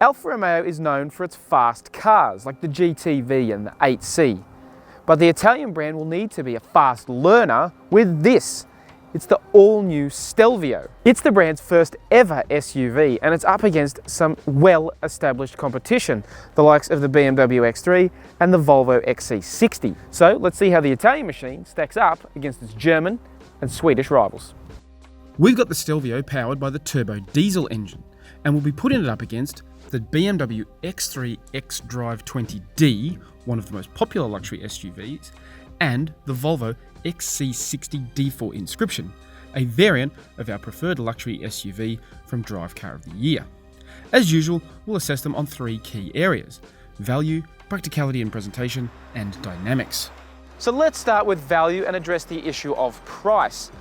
Alfa Romeo is known for its fast cars, like the GTV and the 8C. But the Italian brand will need to be a fast learner with this. It's the all-new Stelvio. It's the brand's first ever SUV, and it's up against some well-established competition, the likes of the BMW X3 and the Volvo XC60. So let's see how the Italian machine stacks up against its German and Swedish rivals. We've got the Stelvio powered by the turbo diesel engine, and we'll be putting it up against the BMW X3 xDrive 20D, one of the most popular luxury SUVs, and the Volvo XC60 D4 Inscription, a variant of our preferred luxury SUV from Drive Car of the Year. As usual, we'll assess them on three key areas: value, practicality and presentation, and dynamics. So let's start with value and address the issue of price.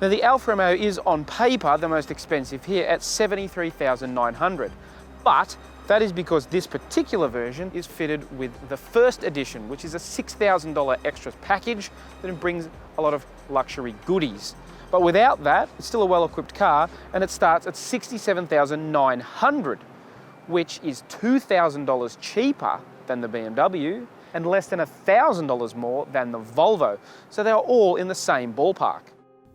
Now, the Alfa Romeo is on paper the most expensive here at $73,900, but that is because this particular version is fitted with the first edition, which is a $6,000 extras package that brings a lot of luxury goodies. But without that, it's still a well-equipped car, and it starts at $67,900, which is $2,000 cheaper than the BMW and less than $1,000 more than the Volvo. So they are all in the same ballpark.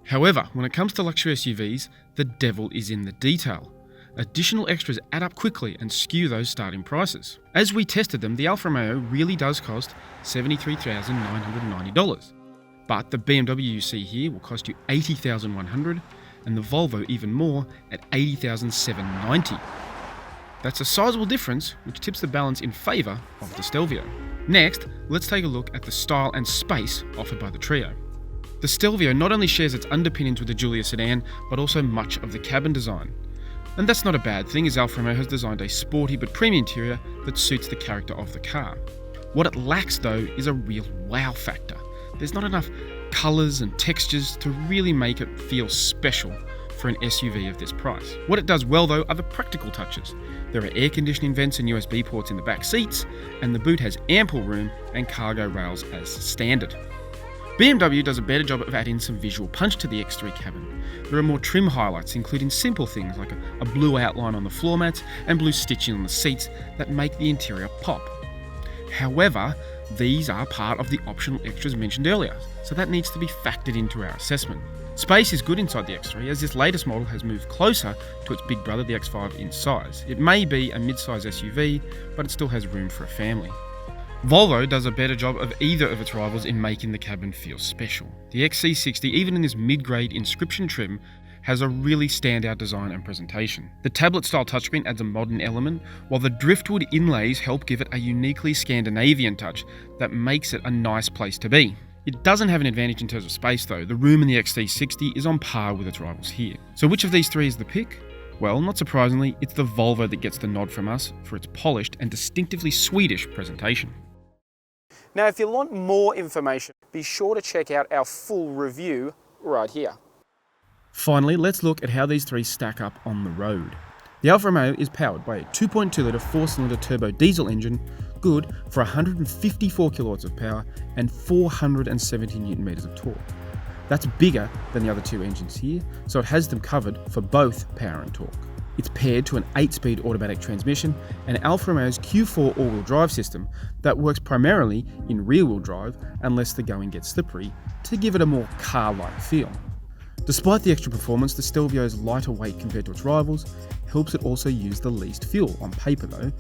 However, when it comes to luxury SUVs, the devil is in the detail. Additional extras add up quickly and skew those starting prices. As we tested them, the Alfa Romeo really does cost $73,990. But the BMW you see here will cost you $80,100 and the Volvo even more at $80,790. That's a sizable difference, which tips the balance in favour of the Stelvio. Next, let's take a look at the style and space offered by the trio. The Stelvio not only shares its underpinnings with the Giulia sedan, but also much of the cabin design. And that's not a bad thing, as Alfa Romeo has designed a sporty but premium interior that suits the character of the car. What it lacks though is a real wow factor. There's not enough colours and textures to really make it feel special for an SUV of this price. What it does well though are the practical touches. There are air conditioning vents and USB ports in the back seats, and the boot has ample room and cargo rails as standard. BMW does a better job of adding some visual punch to the X3 cabin. There are more trim highlights, including simple things like a blue outline on the floor mats and blue stitching on the seats that make the interior pop. However, these are part of the optional extras mentioned earlier, so that needs to be factored into our assessment. Space is good inside the X3, as this latest model has moved closer to its big brother, the X5, in size. It may be a mid-size SUV, but it still has room for a family. Volvo does a better job of either of its rivals in making the cabin feel special. The XC60, even in this mid-grade Inscription trim, has a really standout design and presentation. The tablet-style touchscreen adds a modern element, while the driftwood inlays help give it a uniquely Scandinavian touch that makes it a nice place to be. It doesn't have an advantage in terms of space though. The room in the XC60 is on par with its rivals here. So which of these three is the pick? Well, not surprisingly, it's the Volvo that gets the nod from us for its polished and distinctively Swedish presentation. Now, if you want more information, be sure to check out our full review right here. Finally, let's look at how these three stack up on the road. The Alfa Romeo is powered by a 2.2-litre 4-cylinder turbo diesel engine, good for 154 kilowatts of power and 470 newton meters of torque. That's bigger than the other two engines here, so it has them covered for both power and torque. It's paired to an 8-speed automatic transmission and Alfa Romeo's Q4 all-wheel drive system that works primarily in rear-wheel drive unless the going gets slippery to give it a more car-like feel. Despite the extra performance, the Stelvio's lighter weight compared to its rivals helps it also use the least fuel on paper though,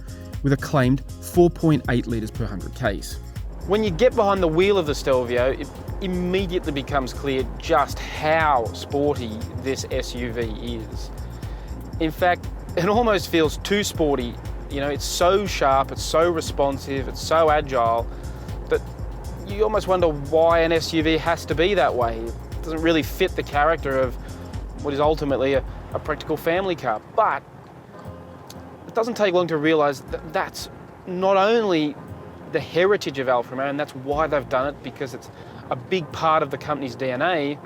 with a claimed 4.8 litres per 100 k's. When you get behind the wheel of the Stelvio, it immediately becomes clear just how sporty this SUV is. In fact, it almost feels too sporty. You know, it's so sharp, it's so responsive, it's so agile that you almost wonder why an SUV has to be that way. It doesn't really fit the character of what is ultimately a practical family car. But it doesn't take long to realise that that's not only the heritage of Alfa Romeo, and that's why they've done it, because it's a big part of the company's DNA,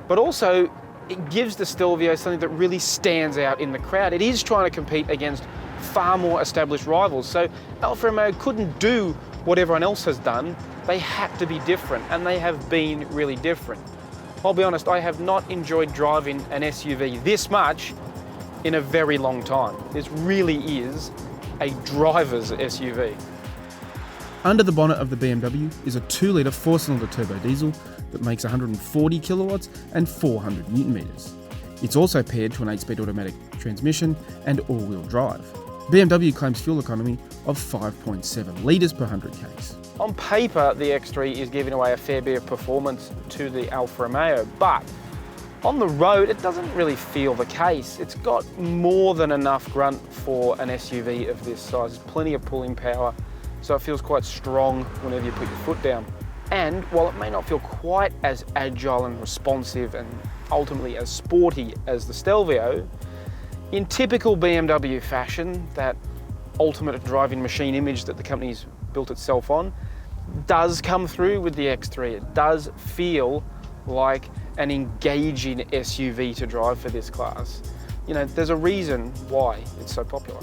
but also it gives the Stelvio something that really stands out in the crowd. It is trying to compete against far more established rivals. So Alfa Romeo couldn't do what everyone else has done. They had to be different, and they have been really different. I'll be honest, I have not enjoyed driving an SUV this much in a very long time. This really is a driver's SUV. Under the bonnet of the BMW is a 2-litre 4-cylinder turbo diesel that makes 140 kilowatts and 400 newton meters. It's also paired to an 8-speed automatic transmission and all-wheel drive. BMW claims fuel economy of 5.7 litres per 100 k's. On paper, the X3 is giving away a fair bit of performance to the Alfa Romeo, but on the road, it doesn't really feel the case. It's got more than enough grunt for an SUV of this size. There's plenty of pulling power, so it feels quite strong whenever you put your foot down. And while it may not feel quite as agile and responsive and ultimately as sporty as the Stelvio, in typical BMW fashion, that ultimate driving machine image that the company's built itself on does come through with the X3. It does feel like an engaging SUV to drive for this class. You know, there's a reason why it's so popular.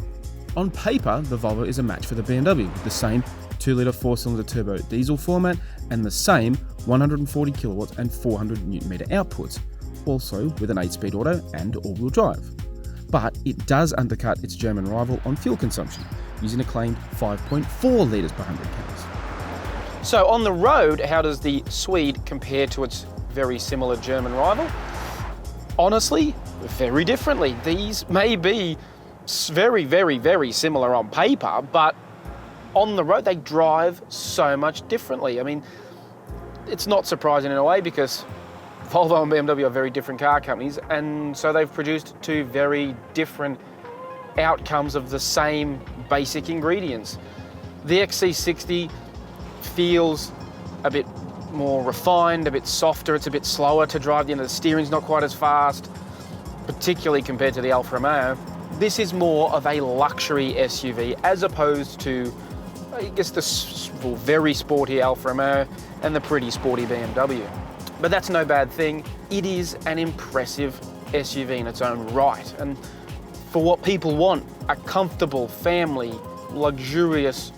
On paper, the Volvo is a match for the BMW with the same 2-litre 4-cylinder turbo diesel format and the same 140 kilowatts and 400 newton meter outputs, also with an 8-speed auto and all-wheel drive. But it does undercut its German rival on fuel consumption, using a claimed 5.4 litres per 100 k's. So on the road, how does the Swede compare to its very similar German rival? Honestly, very differently. These may be very, very, very similar on paper, but on the road they drive so much differently. I mean, it's not surprising in a way because Volvo and BMW are very different car companies, and so they've produced two very different outcomes of the same basic ingredients. The XC60 feels a bit more refined, a bit softer, it's a bit slower to drive, the steering's not quite as fast, particularly compared to the Alfa Romeo. This is more of a luxury SUV as opposed to, I guess, the very sporty Alfa Romeo and the pretty sporty BMW. But that's no bad thing. It is an impressive SUV in its own right. And for what people want, a comfortable, family, luxurious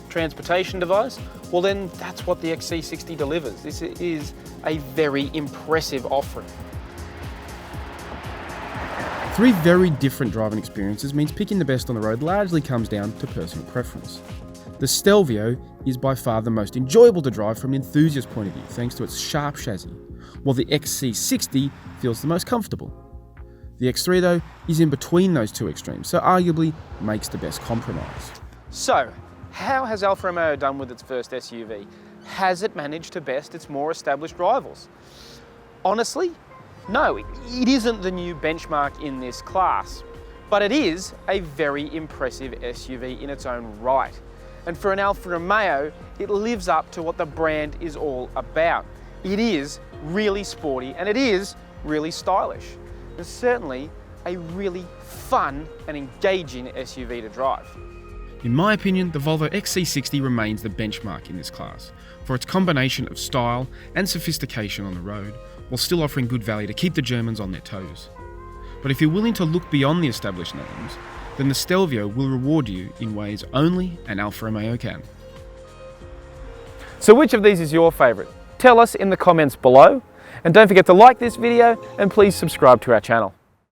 transportation device, well then that's what the XC60 delivers. This is a very impressive offering. 3 very different driving experiences means picking the best on the road largely comes down to personal preference. The Stelvio is by far the most enjoyable to drive from an enthusiast point of view thanks to its sharp chassis, while the XC60 feels the most comfortable. The X3 though is in between those two extremes, so arguably makes the best compromise. So, how has Alfa Romeo done with its first SUV? Has it managed to best its more established rivals? Honestly, no, it isn't the new benchmark in this class, but it is a very impressive SUV in its own right. And for an Alfa Romeo, it lives up to what the brand is all about. It is really sporty and it is really stylish. It's certainly a really fun and engaging SUV to drive. In my opinion, the Volvo XC60 remains the benchmark in this class for its combination of style and sophistication on the road, while still offering good value to keep the Germans on their toes. But if you're willing to look beyond the established names, then the Stelvio will reward you in ways only an Alfa Romeo can. So which of these is your favourite? Tell us in the comments below, and don't forget to like this video and please subscribe to our channel.